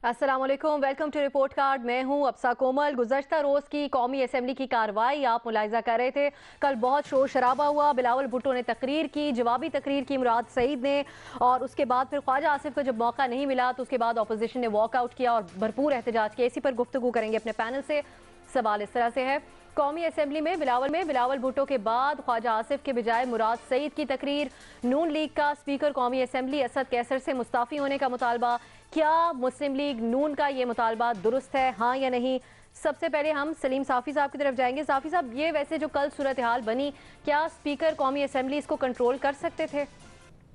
अस्सलाम वालेकुम, welcome to report card. मैं हूं अब्सा कोमल। गुज़श्ता रोज़ की कौमी असम्बली की कार्रवाई आप मुलाहिज़ा कर रहे थे। कल बहुत शोर शराबा हुआ। बिलावल भुट्टो ने तकरीर की, जवाबी तकरीर की मुराद सईद ने, और उसके बाद फिर ख्वाजा आसिफ को जब मौका नहीं मिला तो उसके बाद अपोजिशन ने वॉकआउट किया और भरपूर एहतजाज किया। इसी पर गुफ्तगू करेंगे अपने पैनल से। सवाल इस तरह से है, कौमी असम्बली में बिलावल भुट्टो के बाद ख्वाजा आसिफ के बजाय मुराद सईद की तकरीर, नून लीग का स्पीकर कौमी असम्बली असद कैसर से मुस्ताफ़ी होने का मुतालबा। क्या मुस्लिम लीग नून का ये मुतालबा दुरुस्त है, हाँ या नहीं? सबसे पहले हम सलीम साफ़ी साहब की तरफ जाएंगे। साफ़ी साहब, ये वैसे जो कल सूरत हाल बनी, क्या स्पीकर कौमी असम्बली इसको कंट्रोल कर सकते थे?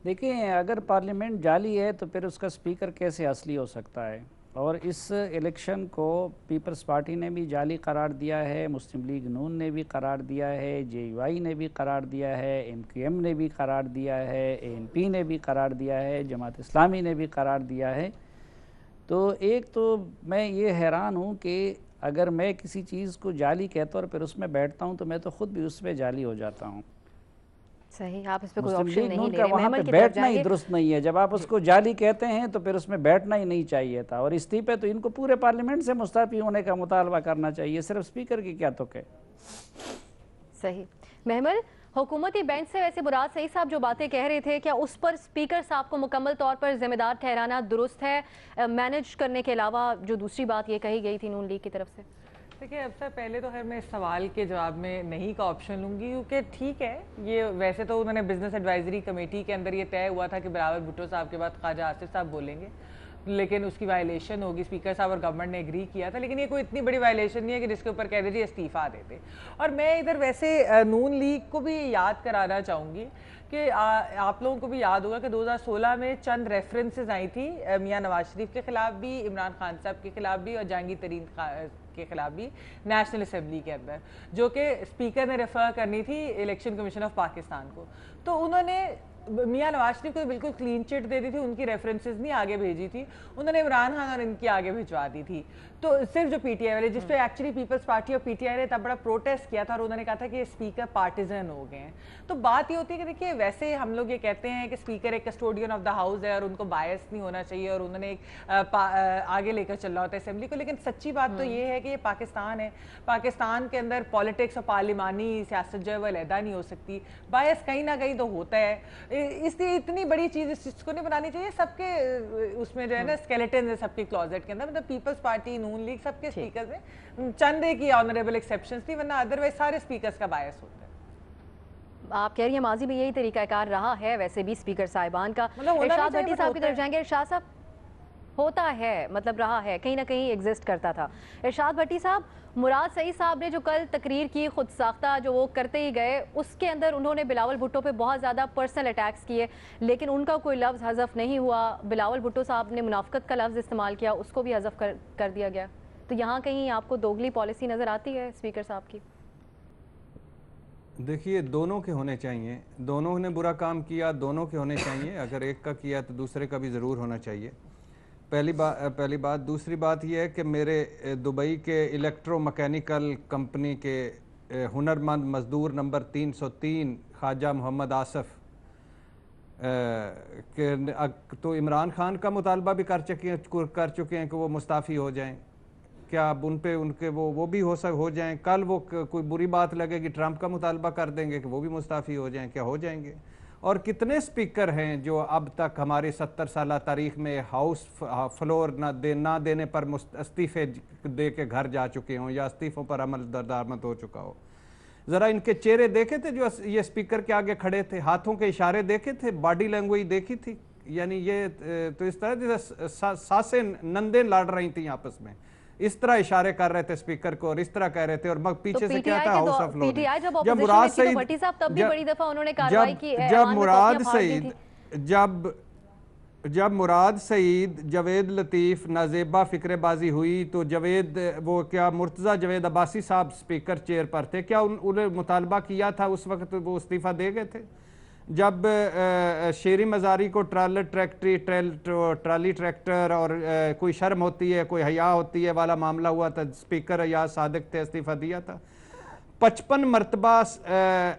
देखिए, अगर पार्लियामेंट जाली है तो फिर उसका स्पीकर कैसे असली हो सकता है? और इस इलेक्शन को पीपल्स पार्टी ने भी जाली करार दिया है, मुस्लिम लीग नून ने भी करार दिया है, JUI ने भी करार दिया है, MQM ने भी करार दिया है, ANP ने भी करार दिया है, जमात इस्लामी ने भी करार दिया है। तो एक तो मैं ये हैरान हूँ कि अगर मैं किसी चीज़ को जाली कहता हूँ और फिर उसमें बैठता हूँ तो मैं तो ख़ुद भी उसमें जाली हो जाता हूँ। सही, आप इस पे कोई मुस्लिम ऑप्शन लीग नहीं नून ले का रहे। वहाँ पे महमल की तरफ बैठना ही जाएंगे। दुरुस्त नहीं है। जब आप उसको जाली कहते हैं तो फिर उसमें बैठना ही नहीं चाहिए था, और इस्तीफे तो इनको पूरे पार्लियामेंट से मुस्ताफ़ी होने का मुतालबा करना चाहिए, सिर्फ स्पीकर की क्या तुक है। सही। महमल, हुकूमती बेंच से वैसे मुराद सईद साहब जो बातें कह रहे थे, क्या उस पर स्पीकर साहब को मुकम्मल तौर पर जिम्मेदार ठहराना दुरुस्त है, मैनेज करने के अलावा जो दूसरी बात ये कही गई थी नून लीग की तरफ से? देखिए, अब से पहले तो खैर मैं इस सवाल के जवाब में नहीं का ऑप्शन लूँगी, क्योंकि ठीक है, ये वैसे तो उन्होंने बिजनेस एडवाइजरी कमेटी के अंदर ये तय हुआ था कि बिलावल भुट्टो साहब के बाद ख्वाजा आसिफ साहब बोलेंगे, लेकिन उसकी वायलेशन होगी। स्पीकर साहब और गवर्नमेंट ने एग्री किया था, लेकिन ये कोई इतनी बड़ी वायलेशन नहीं है कि जिसके ऊपर कह दीजिए इस्तीफ़ा देते। और मैं इधर वैसे नून लीग को भी याद कराना चाहूँगी कि आप लोगों को भी याद होगा कि 2016 में चंद रेफरेंसेस आई थी मियां नवाज शरीफ के ख़िलाफ़ भी, इमरान खान साहब के ख़िलाफ़ भी और जहांगीर तरीन के ख़िलाफ़ भी नेशनल असम्बली के अंदर, जो कि स्पीकर ने रेफ़र करनी थी इलेक्शन कमीशन ऑफ पाकिस्तान को। तो उन्होंने मियां नवाज शरीफ को बिल्कुल क्लीन चिट दे दी थी, उनकी रेफरेंसेस नहीं आगे भेजी थी, उन्होंने इमरान खान और इनकी आगे भिजवा दी थी। तो सिर्फ जो PTI वाले, जिस पे एक्चुअली पीपल्स पार्टी और PTI ने तब बड़ा प्रोटेस्ट किया था और उन्होंने कहा था कि ये स्पीकर पार्टिजन हो गए हैं। तो बात ये होती है कि देखिए, वैसे हम लोग ये कहते हैं कि स्पीकर एक कस्टोडियन ऑफ द हाउस है और उनको बायस नहीं होना चाहिए और उन्होंने एक आगे लेकर चलना होता है असेंबली को, लेकिन सच्ची बात तो ये है कि ये पाकिस्तान है। पाकिस्तान के अंदर पॉलिटिक्स और पार्लिमानी सियासत जो है वो अलहदा नहीं हो सकती, बायस कहीं ना कहीं तो होता है। इसलिए इतनी बड़ी चीज़ इस चीज़ को नहीं बनानी चाहिए। सबके उसमें जो है ना स्केलेटन है सबके क्लॉजेट के अंदर, मतलब पीपल्स पार्टी, नून लीग, सबके स्पीकर में चंद एक ही ऑनरेबल एक्सेप्शंस थी, वरना अदरवाइज सारे स्पीकर्स का बायस होता है। आप कह रही हैं माजी में यही तरीकाकार रहा है वैसे भी स्पीकर साहिबान का। मतलब इरशाद भट्टी साहब की तरफ जाएंगे। इरशाद साहब, होता है, मतलब रहा है, कहीं ना कहीं एग्जिस्ट करता था। इरशाद भट्टी साहब, मुराद सईद साहब ने जो कल तकरीर की खुद साख्ता जो वो करते ही गए, उसके अंदर उन्होंने बिलावल भुट्टो पे बहुत ज़्यादा पर्सनल अटैक्स किए, लेकिन उनका कोई लफ्ज़ हज़फ नहीं हुआ। बिलावल भुट्टो साहब ने मुनाफिकत का लफ्ज़ इस्तेमाल किया, उसको भी हज़फ कर दिया गया। तो यहाँ कहीं आपको दोगली पॉलिसी नज़र आती है स्पीकर साहब की? देखिए, दोनों के होने चाहिए, दोनों ने बुरा काम किया, दोनों के होने चाहिए। अगर एक का किया तो दूसरे का भी ज़रूर होना चाहिए, पहली बात। दूसरी बात यह है कि मेरे दुबई के इलेक्ट्रोमैकेनिकल कंपनी के हुनरमंद मज़दूर नंबर 303 ख्वाजा मोहम्मद आसफ़ के तो इमरान खान का मुतालबा भी कर चुके हैं कि वो मुस्ताफ़ी हो जाएं। क्या अब उन पे उनके वो भी हो जाएं? कल वो कोई बुरी बात लगेगी, ट्रंप का मुतालबा कर देंगे कि वो भी मुस्ताफ़ी हो जाएं। क्या हो जाएंगे? और कितने स्पीकर हैं जो अब तक हमारी 70 साल तारीख में हाउस फ्लोर ना देने पर इस्तीफ़े दे के घर जा चुके हों या इस्तीफ़ों पर अमल दरदारमद हो चुका हो। ज़रा इनके चेहरे देखे थे जो ये स्पीकर के आगे खड़े थे, हाथों के इशारे देखे थे, बॉडी लैंग्वेज देखी थी? यानी ये तो इस तरह जैसे सासें नंदे लड़ रही थी आपस में, इस तरह इशारे कर रहे थे स्पीकर को और इस तरह कह रहे थे, और पीछे से क्या था, हाउस ऑफ लॉ। जब मुराद सईद तब भी बड़ी दफा उन्होंने कार्रवाई की, जब मुराद सईद, जवेद लतीफ़, नाजेबा फिक्रेबाजी हुई तो जवेद वो क्या मुर्तज़ा जवेद अब्बासी साहब स्पीकर चेयर पर थे, क्या उन्हें मुतालबा किया था उस वक्त वो इस्तीफ़ा दे गए थे? जब शेरी मज़ारी को ट्राली ट्रैक्टर और कोई शर्म होती है, कोई हया होती है वाला मामला हुआ था, स्पीकर अयाज सादिक थे, इस्तीफ़ा दिया था। 55 मरतबा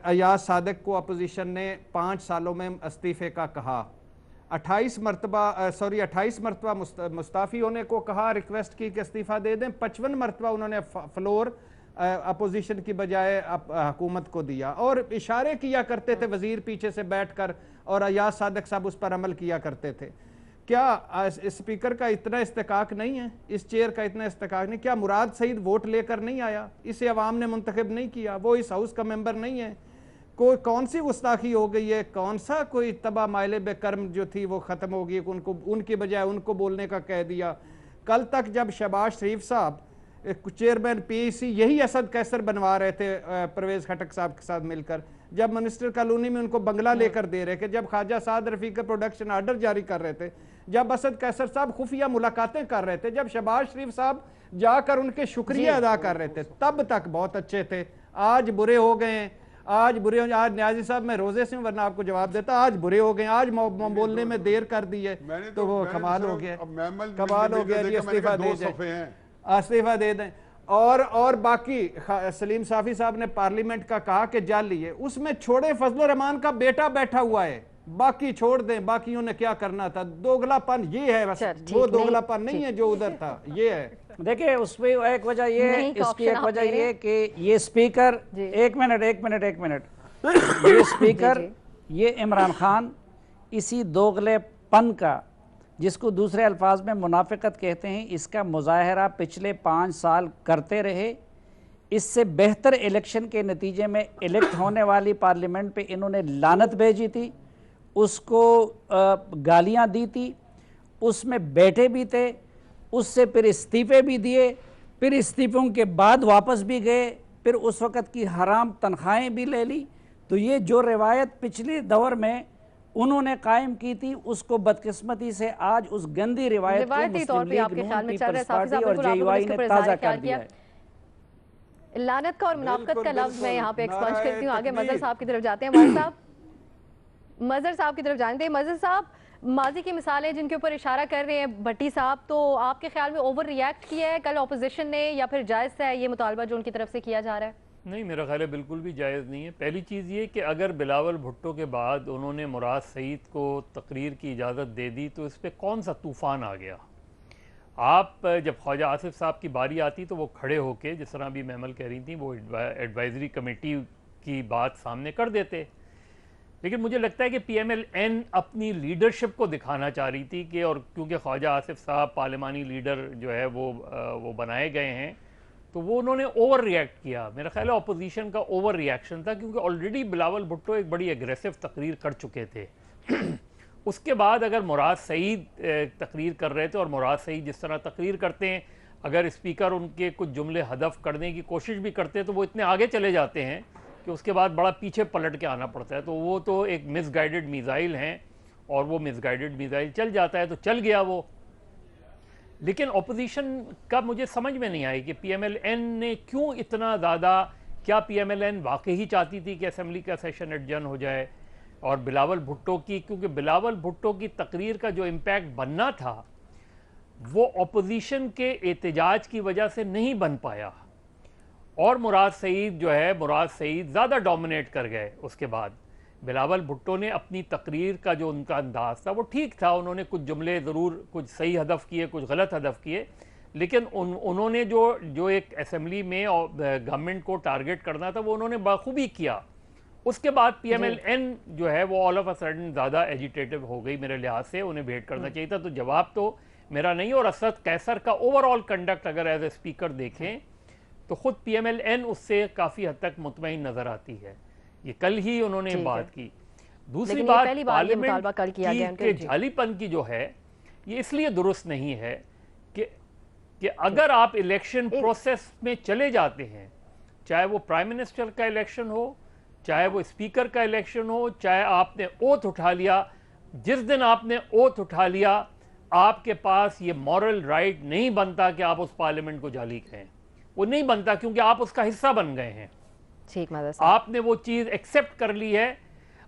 अयाज सादिक को अपोजिशन ने 5 सालों में इस्तीफ़े का कहा। 28 مرتبہ مستعفی ہونے کو کہا، ریکویسٹ کی کہ استعفیٰ دے دیں، 55 مرتبہ انہوں نے فلور اپوزیشن کی بجائے حکومت کو دیا، اور اشارے کیا کرتے تھے وزیر پیچھے سے بیٹھ کر، اور ایاز صادق صاحب اس پر عمل کیا کرتے تھے۔ کیا اسپیکر کا اتنا استحقاق نہیں ہے، اس چیئر کا اتنا استحقاق نہیں؟ کیا مراد سعید ووٹ لے کر نہیں آیا؟ اسے عوام نے منتخب نہیں کیا، وہ اس ہاؤس کا ممبر نہیں ہے؟ کون سی گستاخی ہو گئی ہے؟ کون سا کوئی تباہ مائل بے کرم جو تھی وہ ختم ہو گئی، ان کی بجائے ان کو بولنے کا کہہ دیا؟ کل تک جب شہباز شریف صاحب چیئرمین پی ای سی یہی اسد کیسر بنوا رہے تھے پرویز خٹک صاحب کے ساتھ مل کر، جب منسٹر کالونی میں ان کو بنگلہ لے کر دے رہے تھے، جب خواجہ سعد رفیق کا پروڈکشن آرڈر جاری کر رہے تھے، جب اسد کیسر صاحب خفیہ ملاقاتیں کر رہے تھے، جب شہباز شریف صاحب جا کر ان کے شکریہ ادا کر رہے تھے، تب تک بہت اچھے تھے۔ آج برے ہو گئے ہیں، آج نیازی صاحب میں روزے سے ہوں ورنہ آپ کو جواب دیتا، آج برے ہو گئے ہیں، آج بولنے میں دیر کر دی ہے، تو وہ کمال ہو گیا، کمال ہو گیا جی، استعفیٰ دے دیں، استعفیٰ دے دیں۔ اور باقی سلیم صافی صاحب نے پارلیمنٹ کا کہا کہ جعلی ہے، اس میں چھوڑے فضل الرحمان کا بیٹا بیٹھا ہوا ہے، باقی چھوڑ دیں، باقیوں نے کیا کرنا تھا؟ دوگلا پن یہ ہے، بس وہ دوگلا پن نہیں ہے جو ادھر تھا، یہ ہے۔ دیکھیں اس پہ ایک وجہ یہ ہے، اس کی ایک وجہ یہ کہ یہ سپیکر ایک منٹ یہ سپیکر یہ عمران خان اسی دوغلے پن کا، جس کو دوسرے الفاظ میں منافقت کہتے ہیں، اس کا مظاہرہ پچھلے 5 سال کرتے رہے۔ اس سے بہتر الیکشن کے نتیجے میں الیکٹ ہونے والی پارلیمنٹ پہ انہوں نے لعنت بھیجی تھی، اس کو گالیاں دی تھی، اس میں بیٹھے بھی تھے، اس سے پھر استعفے بھی دیے، پھر استعفوں کے بعد واپس بھی گئے، پھر اس وقت کی حرام تنخواہیں بھی لے لی۔ تو یہ جو روایت پچھلے دور میں انہوں نے قائم کی تھی، اس کو بدقسمتی سے آج اس گندی روایت کو مسلم لیگ نون پیپلز پارٹی اور جے یو آئی نے تازہ کر دیا ہے۔ لعنت کا اور منافقت کا لفظ میں یہاں پہ ایکسپنج کرتی ہوں۔ آگے مظہر صاحب کی طرف جاتے ہیں، مظہر صاحب کی طرف جانتے ہیں۔ مظہر صاحب، ماضی کی مثالیں جن کے اوپر اشارہ کر رہے ہیں بھٹی صاحب، تو آپ کے خیال میں اوور ریاکٹ کیا ہے کل اپوزیشن نے، یا پھر جائز ہے یہ مطالبہ جو ان کی طرف سے کیا جا رہا ہے؟ نہیں، میرا خیال ہے بالکل بھی جائز نہیں ہے۔ پہلی چیز یہ کہ اگر بلاول بھٹو کے بعد انہوں نے مراد سعید کو تقریر کی اجازت دے دی تو اس پہ کون سا طوفان آ گیا؟ آپ جب خواجہ آصف صاحب کی باری آتی تو وہ کھڑے ہو کے، جس طرح بھی محمل کہہ رہی تھیں، وہ ایڈوائزری کمیٹی کی بات سامنے کر دیتے، لیکن مجھے لگتا ہے کہ پی ایم ایل این اپنی لیڈرشپ کو دکھانا چاہ رہی تھی کہ، اور کیونکہ خواجہ آصف صاحب پارلیمانی لیڈر جو ہے وہ بنائے گئے ہیں، تو وہ انہوں نے اوور ریاکٹ کیا۔ میرا خیال ہے اپوزیشن کا اوور ریاکشن تھا، کیونکہ آلریڈی بلاول بھٹو ایک بڑی ایگریسو تقریر کر چکے تھے۔ اس کے بعد اگر مراد سعید تقریر کر رہے تھے، اور مراد سعید جس طرح تقریر کرتے ہیں، اگر اسپیکر ان کے کچھ جملے ہدف کرنے کی کوشش بھی کرتے ہیں تو وہ اتنے آگے چلے جاتے ہیں کہ اس کے بعد بڑا پیچھے پلٹ کے آنا پڑتا ہے، تو وہ تو ایک مس گائیڈڈ میزائل ہیں، اور وہ مس گائیڈڈ میزائل چل جاتا ہے تو چل گیا وہ۔ لیکن اپوزیشن کا مجھے سمجھ میں نہیں آئی کہ پی ایم ایل این نے کیوں اتنا زیادہ، کیا پی ایم ایل این واقعی چاہتی تھی کہ اسمبلی کا سیشن ایڈجرن ہو جائے؟ اور بلاول بھٹو کی، کیونکہ بلاول بھٹو کی تقریر کا جو امپیکٹ بننا تھا وہ اپوزیشن کے احتجاج کی وجہ سے نہیں بن پایا، اور مراد سعید جو ہے، مراد سعید زیادہ ڈومینیٹ کر گئے۔ اس کے بعد بلاول بھٹو نے اپنی تقریر کا جو ان کا انداز تھا وہ ٹھیک تھا، انہوں نے کچھ جملے ضرور کچھ صحیح ہدف کیے، کچھ غلط ہدف کیے، لیکن انہوں نے جو ایک اسمبلی میں گورنمنٹ کو ٹارگٹ کرنا تھا وہ انہوں نے بخوبی کیا۔ اس کے بعد پی ایم ایل این جو ہے وہ آل آف اے سڈن زیادہ ایجیٹیٹو ہو گئی میرے لحاظ سے، انہیں ویٹ کرنا چاہیے تھا۔ تو جواب تو میرا نہیں، اور اسد کیسر کا اوور آل کنڈکٹ اگر ایز اے اسپیکر دیکھیں تو خود پی ایم ایل این اس سے کافی حد تک مطمئن نظر آتی ہے۔ یہ کل ہی انہوں نے بات کی۔ دوسری بات پارلیمنٹ کے جعلی پن کی جو ہے، یہ اس لیے درست نہیں ہے کہ اگر آپ الیکشن پروسیس میں چلے جاتے ہیں، چاہے وہ پرائم منسٹر کا الیکشن ہو، چاہے وہ اسپیکر کا الیکشن ہو، چاہے آپ نے اوتھ اٹھا لیا، جس دن آپ نے اوتھ اٹھا لیا آپ کے پاس یہ مورل رائٹ نہیں بنتا کہ آپ اس پارلیمنٹ کو جعلی کہیں، وہ نہیں بنتا، کیونکہ آپ اس کا حصہ بن گئے ہیں، آپ نے وہ چیز ایکسپٹ کر لی ہے۔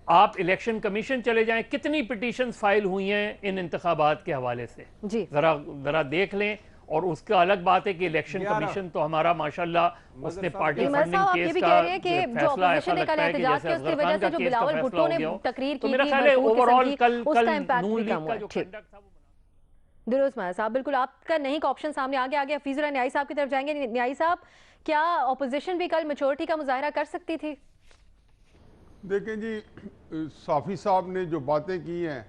آپ الیکشن کمیشن چلے جائیں، کتنی پٹیشنز فائل ہوئی ہیں ان انتخابات کے حوالے سے، ذرا دیکھ لیں، اور اس کا الگ بات ہے کہ الیکشن کمیشن تو ہمارا ماشاءاللہ اس نے پارٹی فنڈنگ کیس کا فیصلہ ایسا لگتا ہے کہ جیسے اصغر خان کا کیس کا فیصلہ ہو گیا تو میرا خیال ہے اوورآل کل نون لیگ کا جو کنڈکٹ تھا وہ درست ماہر صاحب، بالکل آپ کا نہیں کا آپشن سامنے آگے حفیظ اللہ نیائی صاحب کی طرف جائیں گے. نیائی صاحب، کیا اپوزیشن بھی کل میچورٹی کا مظاہرہ کر سکتی تھی؟ دیکھیں جی، صافی صاحب نے جو باتیں کی ہیں،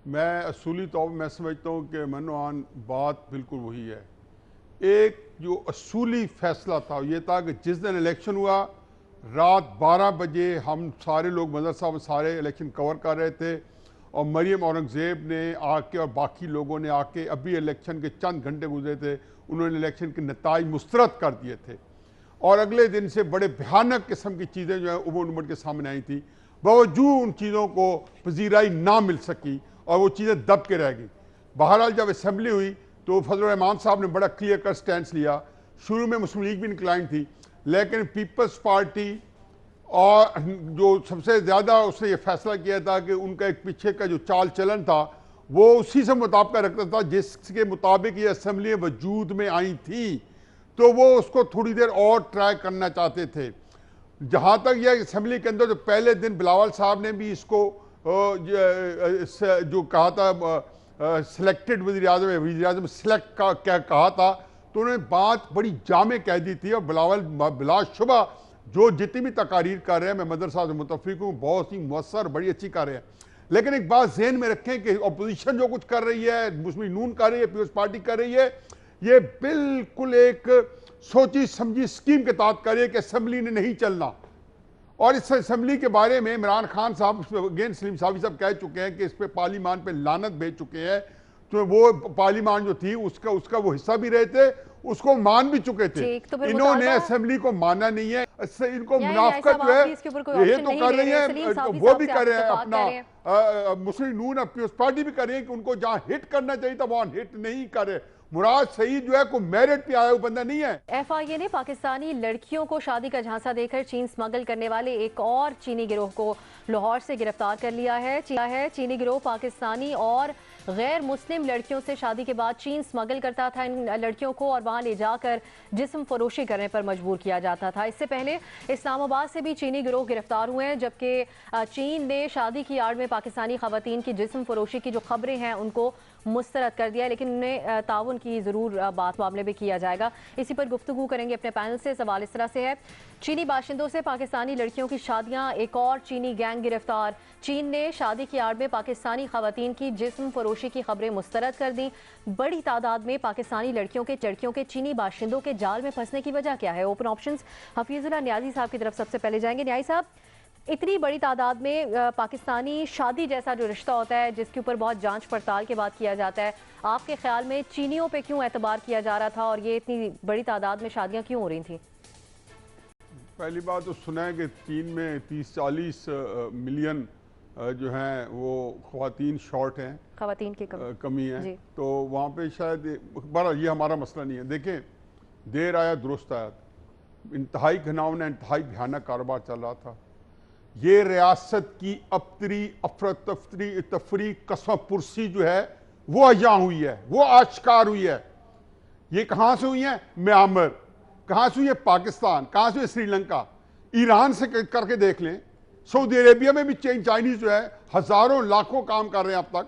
میں اصولی طور پر میں سمجھتا ہوں کہ منوعان بات بالکل وہی ہے. ایک جو اصولی فیصلہ تھا یہ تھا کہ جس دن الیکشن ہوا رات 12 بجے ہم سارے لوگ مظہر صاحب سارے الیکشن کور کر رہے تھے، اور مریم اورنگزیب نے آ کے اور باقی لوگوں نے آ کے ابھی الیکشن کے چند گھنٹے گزرے تھے، انہوں نے الیکشن کے نتائج مسترد کر دیے تھے، اور اگلے دن سے بڑے بھیانک قسم کی چیزیں جو ہیں عموماً امت کے سامنے آئی تھیں، باوجود ان چیزوں کو پذیرائی نہ مل سکی اور وہ چیزیں دب کے رہ گئی. بہرحال جب اسمبلی ہوئی تو فضل الرحمان صاحب نے بڑا کلیئر کٹ سٹینس لیا. شروع میں مسلم لیگ بھی انکلائن تھی، لیکن پیپلز پارٹی اور جو سب سے زیادہ اس نے یہ فیصلہ کیا تھا کہ ان کا ایک پیچھے کا جو چال چلن تھا وہ اسی سے مطابقہ رکھتا تھا جس کے مطابق یہ اسمبلیاں وجود میں آئی تھیں، تو وہ اس کو تھوڑی دیر اور ٹرائی کرنا چاہتے تھے. جہاں تک یہ اسمبلی کے اندر جو پہلے دن بلاول صاحب نے بھی اس کو جو کہا تھا سلیکٹڈ وزیر اعظم سلیکٹ کہا تھا، تو انہوں نے بات بڑی جامع کہہ دی تھی، اور بلاول بلا شبہ جو جتنی بھی تقاریر کر رہے ہیں میں مدر صاحب سے متفق ہوں، بہت ہی مؤثر بڑی اچھی کر رہے ہیں. لیکن ایک بات ذہن میں رکھیں کہ اپوزیشن جو کچھ کر رہی ہے، مسلم نون کر رہی ہے، پیپلز پارٹی کر رہی ہے، یہ بالکل ایک سوچی سمجھی اسکیم کے تحت کر رہی ہے کہ اسمبلی نے نہیں چلنا. اور اس اسمبلی کے بارے میں عمران خان صاحب اگین سلیم صافی صاحب کہہ چکے ہیں کہ اس پہ پارلیمان پہ لعنت بھیج چکے ہیں، تو وہ پارلیمان جو تھی اس کا وہ حصہ بھی رہے تھے، اس کو مان بھی چکے تھے. انہوں نے اسمبلی کو مانا نہیں ہے، ان کو منافقت جو ہے یہ تو کر رہی ہیں، وہ بھی کر رہے ہیں، اپنا مسلم نون اور پیپلز پارٹی بھی کر رہی ہے کہ ان کو جہاں ہٹ کرنا چاہیے تھا وہاں ہٹ نہیں کر رہے. مراد سعید جو ہے کوئی میرٹ پہ آیا وہ بندہ نہیں ہے. ایف آئی اے نے پاکستانی لڑکیوں کو شادی کا جھانسا دے کر چین سمگل کرنے والے ایک اور چینی گروہ کو لاہور سے گرفتار کر لیا ہے. چینی گروہ پاکستانی اور غیر مسلم لڑکیوں سے شادی کے بعد چین سمگل کرتا تھا ان لڑکیوں کو، اور وہاں لے جا کر جسم فروشی کرنے پر مجبور کیا جاتا تھا. اس سے پہلے اسلام آباد سے بھی چینی گروہ گرفتار ہوئے ہیں، جبکہ چین نے شادی کی آڑ میں پاکستانی خواتین کی جسم فروشی کی جو خبریں ہیں ان کو مسترد کر دیا، لیکن انہیں تعاون کی ضرور بات معاملے میں کیا جائے گا. اسی پر گفتگو کریں گے اپنے پینل سے. سوال اس طرح سے ہے، چینی باشندوں سے پاکستانی لڑکیوں کی شادیاں، ایک اور چینی گینگ گرفتار. چین نے شادی کی آڑ میں پاکستانی خواتین کی جسم فروشی کی خبریں مسترد کر دیں. بڑی تعداد میں پاکستانی لڑکیوں کے چینی باشندوں کے جال میں پھنسنے کی وجہ کیا ہے؟ اوپن آپشنز حفیظ اللہ نیازی صاحب کی طرف سب سے پہلے جائیں گے. نیازی صاحب، اتنی بڑی تعداد میں پاکستانی شادی جیسا جو رشتہ ہوتا ہے جس کے اوپر بہت جانچ پڑتال کے بعد کیا جاتا ہے، آپ کے خیال میں چینیوں پہ کیوں اعتبار کیا جا رہا تھا اور یہ اتنی بڑی تعداد میں شادیاں کیوں ہو رہی تھیں؟ پہلی بات تو سنا ہے کہ چین میں 30-40 ملین جو ہیں وہ خواتین شارٹ ہیں، خواتین کی کمی ہے. جی. تو وہاں پہ شاید بہرحال یہ ہمارا مسئلہ نہیں ہے. دیکھیں، دیر آیا درست آیا، انتہائی گھناؤنا انتہائی بھیانک کاروبار چل رہا تھا. یہ ریاست کی ابتری افراتفری تفریح قسم پرسی جو ہے وہ یہاں ہوئی ہے، وہ آشکار ہوئی ہے. یہ کہاں سے ہوئی ہیں؟ میانمار. کہاں سے ہوئی ہے؟ پاکستان. کہاں سے ہوئی؟ سری لنکا. ایران سے کر کے دیکھ لیں. سعودی عربیہ میں بھی چائنیز جو ہے ہزاروں لاکھوں کام کر رہے ہیں اب تک،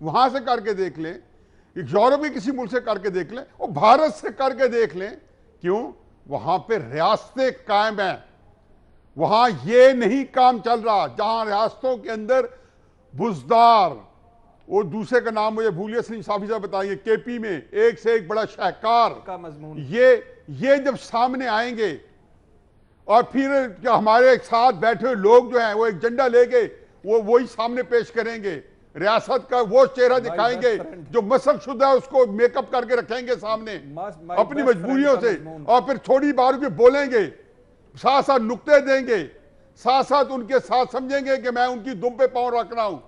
وہاں سے کر کے دیکھ لیں. یورپ کے کسی ملک سے کر کے دیکھ لیں، اور بھارت سے کر کے دیکھ لیں. کیوں؟ وہاں پہ ریاستیں قائم ہیں، وہاں یہ نہیں کام چل رہا. جہاں ریاستوں کے اندر بزدار، اور دوسرے کا نام مجھے بھولیا سلیم صافی صاحب بتائیں گے، کے پی میں ایک سے ایک بڑا شاہکار کا مضمون، یہ جب سامنے آئیں گے اور پھر ہمارے ساتھ بیٹھے ہوئے لوگ جو ہیں وہ ایک جھنڈا لے کے وہی سامنے پیش کریں گے، ریاست کا وہ چہرہ دکھائیں گے جو مسخ شدہ ہے، اس کو میک اپ کر کے رکھیں گے سامنے اپنی مجبوریوں سے، اور پھر تھوڑی بار کے بولیں گے، ساتھ ساتھ نکتے دیں گے، ساتھ ساتھ ان کے ساتھ سمجھیں گے کہ میں ان کی دم پہ پاؤں رکھ رہا ہوں.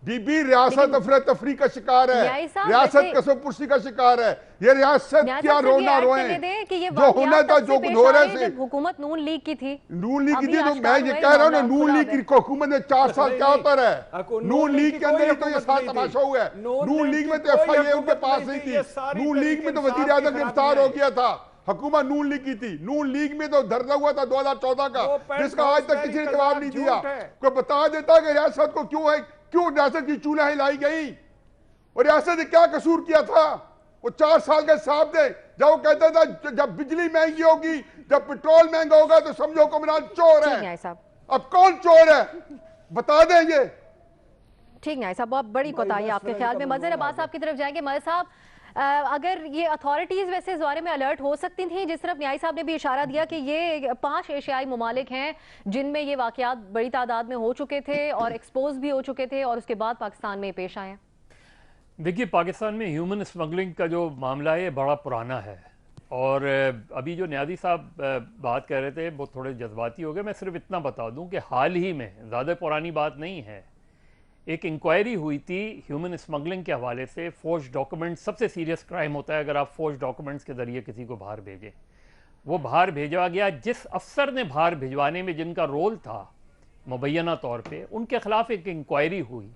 बीबी रियासत अफरा तफरी का शिकार है, न्यायी साहब, रियासत वैसे- कसमपुर्सी का शिकार है। ये रियासत न्याय क्या साहब, सिर्फ ये रोना ऐड रोए, करने दें कि ये जो होना वाकयात था तब जो से कुछ पेश हो आ रहा रहे है। जब हुकूमत नून लीग की थी। नून लीग की अभी थी, तो आश्कार मैं ये हुआ है, कह रहा हूँ ना, मामला नून खुला लीग है। की हुकूमत ने 4 साल नहीं, क्या नहीं। होता है, नून नून लीग की के अंदर कोई ही तो ये हुकूमत सारा नहीं थी। तमाशा हुआ है। नून नून लीग लीग की में तो कोई FIA उनके हुकूमत पास नहीं नहीं थी, थी। ये सारी नून लीग में तो तहरीक वजीर आजम इंसाफ की गिरफ्तार हो खराबियां गया था, हुकूमत नून लीग की थी। नून लीग में तो धरना हुआ था 2014 का, वो पेंट जिसका आज तक हाउस किसी ने बैरिक जवाब नहीं झूठ दिया। है। कोई बता देता कि रियासत को क्यों रियासत की चूल्हा हिलाई गई, और रियासत ने क्या कसूर किया था। वो 4 साल के साहब थे, जब वो कहता था जब बिजली महंगी होगी, जब पेट्रोल महंगा होगा तो समझो हुक्मरान चोर ठीक है। न्याय साहब, अब कौन चोर है बता देंगे। ठीक न्याय साहब, बहुत बड़ी कोताही आपके ख्याल में। मजहर अब्बास साहब की तरफ जाएंगे। मजहर साहब, अगर ये अथॉरिटीज़ वैसे इस बारे में अलर्ट हो सकती थी, जिस तरफ न्याय साहब ने भी इशारा दिया कि ये 5 एशियाई ममालिक हैं जिनमें ये वाकयात बड़ी तादाद में हो चुके थे और एक्सपोज भी हो चुके थे, और उसके बाद पाकिस्तान में पेश आए हैं। देखिए, पाकिस्तान में ह्यूमन स्मगलिंग का जो मामला है बड़ा पुराना है, और अभी जो न्याजी साहब बात कर रहे थे वो थोड़े जज्बाती हो गए। मैं सिर्फ इतना बता दूं कि हाल ही में, ज़्यादा पुरानी बात नहीं है, एक इंक्वायरी हुई थी ह्यूमन स्मगलिंग के हवाले से। फोर्ज डॉक्यूमेंट सबसे सीरियस क्राइम होता है अगर आप फोर्ज डॉक्यूमेंट्स के ज़रिए किसी को बाहर भेजें। वो बाहर भेजा गया, जिस अफसर ने बाहर भिजवाने में जिनका रोल था मुबैना तौर पे, उनके ख़िलाफ़ एक इंक्वायरी हुई।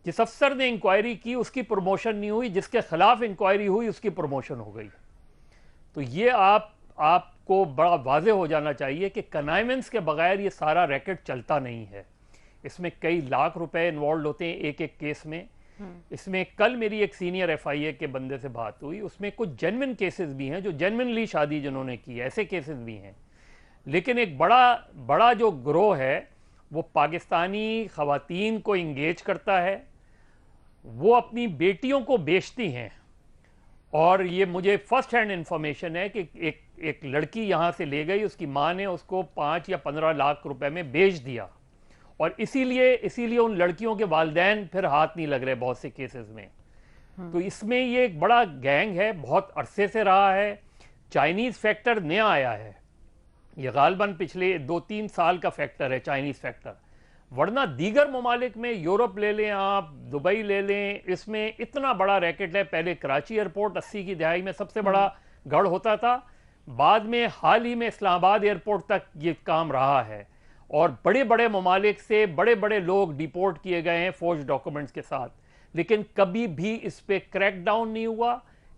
जिस अफसर ने इंक्वायरी की उसकी प्रमोशन नहीं हुई, जिसके ख़िलाफ़ इंक्वायरी हुई उसकी प्रमोशन हो गई। तो ये आपको बड़ा वाज़े हो जाना चाहिए कि कनाइवेंस के बगैर ये सारा रैकेट चलता नहीं है। इसमें कई लाख रुपए इन्वॉल्व होते हैं एक एक केस में। इसमें कल मेरी एक सीनियर FIA के बंदे से बात हुई, उसमें कुछ जेन्युइन केसेस भी हैं, जो जेन्युइनली शादी जिन्होंने की, ऐसे केसेस भी हैं। लेकिन एक बड़ा जो ग्रोह है वो पाकिस्तानी ख़वातीन को इंगेज करता है, वो अपनी बेटियों को बेचती हैं। और ये मुझे फर्स्ट हैंड इंफॉर्मेशन है कि एक लड़की यहाँ से ले गई, उसकी माँ ने उसको 5 या 15 लाख रुपए में बेच दिया, और इसीलिए उन लड़कियों के वालिदैन फिर हाथ नहीं लग रहे बहुत से केसेस में। तो इसमें ये एक बड़ा गैंग है, बहुत अरसे से रहा है। चाइनीज़ फैक्टर नया आया है, ये गालबन पिछले 2-3 साल का फैक्टर है चाइनीज़ फैक्टर, वरना दीगर ममालिक में यूरोप ले लें आप, दुबई ले लें, इसमें इतना बड़ा रैकेट है। पहले कराची एयरपोर्ट 80 की दहाई में सबसे बड़ा गढ़ होता था, बाद में हाल ही में इस्लामाबाद एयरपोर्ट तक ये काम रहा है, और बड़े बड़े ममालिक से बड़े बड़े लोग डिपोर्ट किए गए हैं फौज डॉक्यूमेंट्स के साथ, लेकिन कभी भी इस पे क्रैकडाउन नहीं हुआ।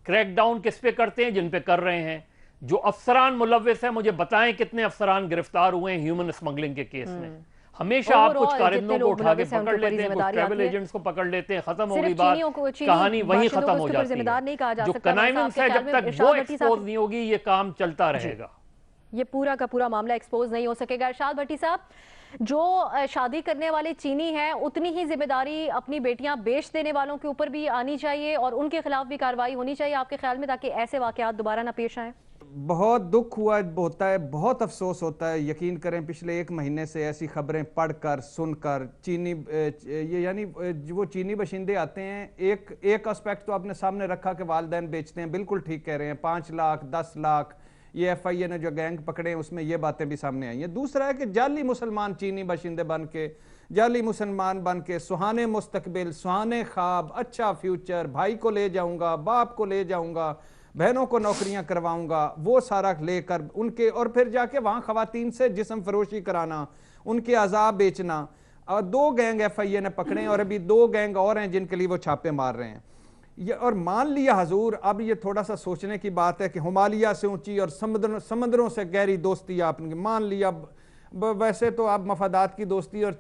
क्रैकडाउन किस पे करते हैं? जिन पे कर रहे हैं। जो अफसरान मुलव्विस हैं, मुझे बताएं कितने अफसरान गिरफ्तार हुए हैं ह्यूमन स्मगलिंग के केस में। हमेशा आप कुछ कारिंदों को उठा के पकड़ लेते हैं, कुछ ट्रैवल एजेंट्स को पकड़ लेते हैं, खत्म हो गई बात, कहानी वहीं खत्म हो जाती है। जो कनाइवेंस है, जब तक वो एक्सपोज नहीं होगी ये काम चलता रहेगा, ये पूरा का पूरा मामला एक्सपोज नहीं हो सकेगा। इरशाद भट्टी साहब, जो शादी करने वाले चीनी हैं, उतनी ही जिम्मेदारी अपनी बेटियां बेच देने वालों के ऊपर भी आनी चाहिए और उनके खिलाफ भी कार्रवाई होनी चाहिए आपके ख्याल में, ताकि ऐसे वाकयात दोबारा ना पेश आए। बहुत दुख हुआ होता है, बहुत अफसोस होता है। यकीन करें पिछले 1 महीने से ऐसी खबरें पढ़कर सुनकर, चीनी ये यानी वो चीनी बशिंदे आते हैं, एक एस्पेक्ट तो आपने सामने रखा कि वालिदैन बेचते हैं, बिल्कुल ठीक कह रहे हैं, 5 लाख 10 लाख, ये FIA ने जो गैंग पकड़े हैं उसमें ये बातें भी सामने आई हैं। दूसरा है कि जाली मुसलमान चीनी बशिंदे बन के, जाली मुसलमान बन के सुहाने मुस्तकबिल, सुहाने ख्वाब, अच्छा फ्यूचर, भाई को ले जाऊंगा, बाप को ले जाऊंगा, बहनों को नौकरियां करवाऊंगा, वो सारा लेकर उनके, और फिर जाके वहाँ ख़वातीन से जिस्म फरोशी कराना, उनके अज़ाब बेचना। और 2 गैंग FIA ने पकड़े हैं, और अभी 2 गैंग और हैं जिनके लिए वो छापे मार रहे हैं। ये और मान लिया हजूर, अब ये थोड़ा सा सोचने की बात है कि हिमालय से ऊंची और समंदरों से गहरी दोस्ती आपने मान लिया। वैसे तो आप मफादात की दोस्ती और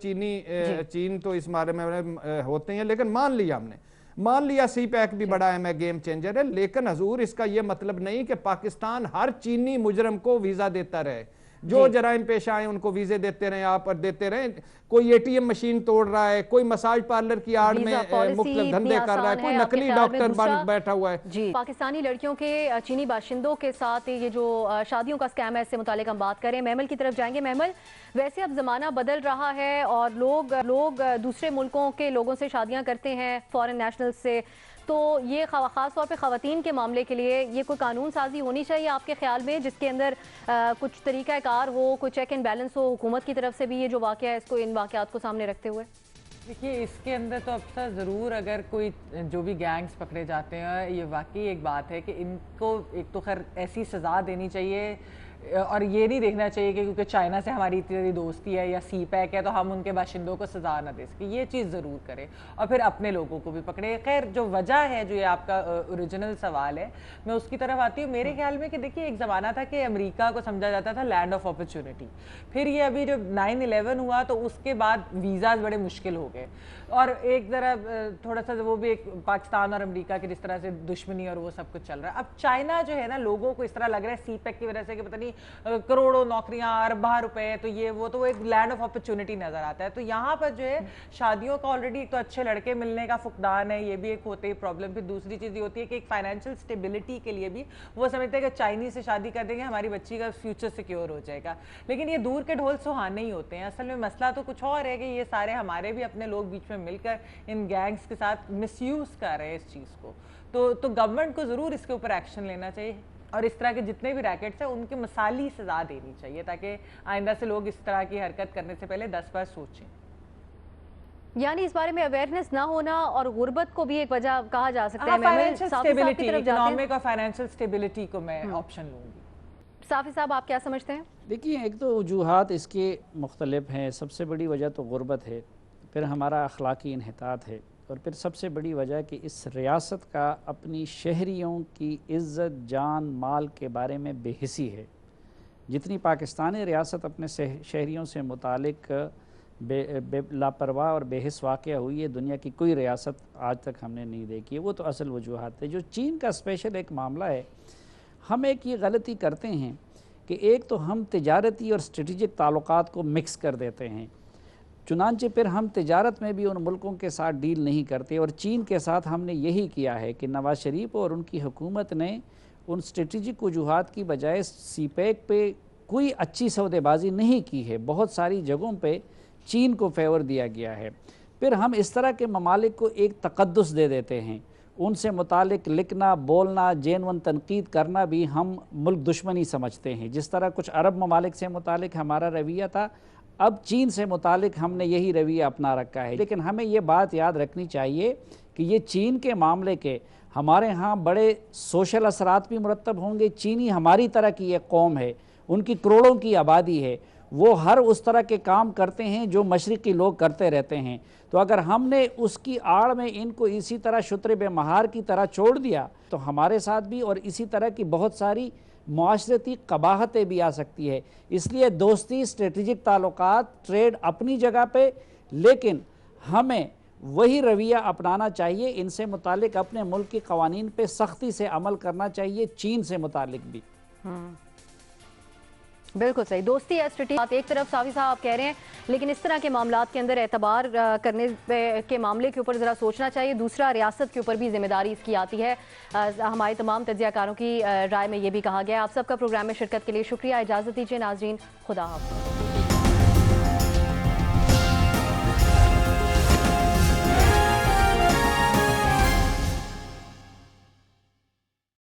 चीन तो इस बारे में होते हैं, लेकिन मान लिया CPEC भी बड़ा है, गेम चेंजर है, लेकिन हजूर इसका यह मतलब नहीं कि पाकिस्तान हर चीनी मुजरम को वीजा देता रहे। जो जराइम पेश आए उनको वीजे देते रहे, आप और देते रहे। कोई ATM मशीन तोड़ रहा है, कोई मसाज पार्लर की आड़ में मुख्तलिफ धंधे कर रहा है, कोई नकली डॉक्टर बन बैठा हुआ है। जी, पाकिस्तानी लड़कियों के चीनी बाशिंदों के साथ ये जो शादियों का स्कैम है, इससे मुतालिक हम बात करें। महमल की तरफ जाएंगे। महमल, वैसे अब ज़माना बदल रहा है और लोग दूसरे मुल्कों के लोगों से शादियाँ करते हैं, फॉरेन नेशनल से, तो ये ख़ास तौर पे ख़वातीन के मामले के लिए ये कोई कानून साजी होनी चाहिए आपके ख्याल में, जिसके अंदर कुछ तरीक़ाकार हो, कोई चेक एंड बैलेंस हो हुकूमत की तरफ से भी, ये जो वाक़या है इसको, इन वाक़यात को सामने रखते हुए? देखिए इसके अंदर तो अब तक ज़रूर अगर कोई जो भी गैंग्स पकड़े जाते हैं, ये वाकई एक बात है कि इनको एक तो खैर ऐसी सज़ा देनी चाहिए, और ये नहीं देखना चाहिए कि क्योंकि चाइना से हमारी इतनी दोस्ती है या सी पैक है तो हम उनके बाशिंदों को सज़ा ना दे सके। ये चीज़ ज़रूर करे और फिर अपने लोगों को भी पकड़े। खैर जो वजह है, जो ये आपका ओरिजिनल सवाल है, मैं उसकी तरफ आती हूँ। मेरे ख्याल में कि देखिए एक ज़माना था कि अमेरिका को समझा जाता था लैंड ऑफ अपॉर्चुनिटी, फिर ये अभी जब 9/11 हुआ तो उसके बाद वीज़ाज बड़े मुश्किल हो गए, और एक ज़रा थोड़ा सा वो भी एक पाकिस्तान और अमेरिका की जिस तरह से दुश्मनी और वो सब कुछ चल रहा है। अब चाइना जो है ना, लोगों को इस तरह लग रहा है सी पैक की वजह से कि पता नहीं करोड़ों नौकरियां, अरबा रुपए, तो ये वो तो एक लैंड ऑफ अपॉर्चुनिटी नजर आता है। तो यहाँ पर जो है शादियों का ऑलरेडी एक तो अच्छे लड़के मिलने का फुकदान है, ये भी एक होती है प्रॉब्लम। फिर दूसरी चीज़ ये होती है कि एक फाइनेंशियल स्टेबिलिटी के लिए भी वो समझते हैं कि चाइनीज से शादी कर देंगे हमारी बच्ची का फ्यूचर सिक्योर हो जाएगा। लेकिन ये दूर के ढोल सुहाने ही होते हैं। असल में मसला तो कुछ और है कि ये सारे हमारे भी अपने लोग बीच में मिलकर इन गैंग्स के साथ मिसयूज कर रहे हैं इस चीज़ को। तो गवर्नमेंट को ज़रूर इसके ऊपर एक्शन लेना चाहिए और इस तरह के जितने भी रैकेट्स हैं उनकी मिसाली सज़ा देनी चाहिए, ताकि आइंदा से लोग इस तरह की हरकत करने से पहले 10 बार सोचें। यानी इस बारे में अवेयरनेस ना होना और गुर्बत को भी एक वजह कहा जा सकता है। फाइनेंशियल स्टेबिलिटी, इकोनॉमिक और फाइनेंशियल स्टेबिलिटी को मैं ऑप्शन लूंगी। साफी साहब आप क्या समझते हैं? देखिए, एक तो वजूहात इसके मुख्तलिफ हैं। सबसे बड़ी वजह तो गुर्बत है, फिर हमारा अखलाकी इन्हितात है, और फिर सबसे बड़ी वजह कि इस रियासत का अपनी शहरियों की इज़्ज़त, जान, माल के बारे में बेहिसी है। जितनी पाकिस्तानी रियासत अपने शहरियों से मुतालिक लापरवाह और बेहिस वाक़या हुई है, दुनिया की कोई रियासत आज तक हमने नहीं देखी है। वो तो असल वजूहात है। जो चीन का स्पेशल एक मामला है, हम एक ये गलती करते हैं कि एक तो हम तिजारती और स्ट्रेटिजिक ताल्लुकात को मिक्स कर देते हैं, चुनांचे फिर हम तिजारत में भी उन मुल्कों के साथ डील नहीं करते। और चीन के साथ हमने यही किया है कि नवाज़ शरीफ और उनकी हुकूमत ने उन स्ट्रेटिजिक वजूहात की बजाय सी पैक पे कोई अच्छी सौदेबाजी नहीं की है। बहुत सारी जगहों पे चीन को फेवर दिया गया है। फिर हम इस तरह के ममालिक को एक तकद्दुस दे देते हैं, उनसे मुतालिक लिखना, बोलना, जेनवन तनकीद करना भी हम मुल्क दुश्मनी समझते हैं। जिस तरह कुछ अरब ममालिक से मुतालिक हमारा रवैया था, अब चीन से मुतालिक हमने यही रवैया अपना रखा है। लेकिन हमें ये बात याद रखनी चाहिए कि ये चीन के मामले के हमारे यहाँ बड़े सोशल असरात भी मुरतब होंगे। चीनी हमारी तरह की एक कौम है, उनकी करोड़ों की आबादी है, वो हर उस तरह के काम करते हैं जो मशरिकी लोग करते रहते हैं। तो अगर हमने उसकी आड़ में इनको इसी तरह शुत्र बेमहार की तरह छोड़ दिया तो हमारे साथ भी और इसी तरह की बहुत सारी मुआशरती कबाहतें भी आ सकती है। इसलिए दोस्ती, स्ट्रेटजिक ताल्लुकात, ट्रेड अपनी जगह पे, लेकिन हमें वही रवैया अपनाना चाहिए। इनसे मुतालिक अपने मुल्क के कवानीन पे सख्ती से अमल करना चाहिए, चीन से मुतालिक भी। बिल्कुल सही। दोस्ती या स्ट्रेटेजी एक तरफ साफी साहब आप कह रहे हैं, लेकिन इस तरह के मामलात के अंदर एतबार करने के मामले के ऊपर ज़रा सोचना चाहिए। दूसरा, रियासत के ऊपर भी जिम्मेदारी इसकी आती है। हमारे तमाम तज्ज़ियाकारों की राय में ये भी कहा गया है। आप सबका प्रोग्राम में शिरकत के लिए शुक्रिया। इजाज़त दीजिए नाज़रीन, खुदा हाफ़िज़।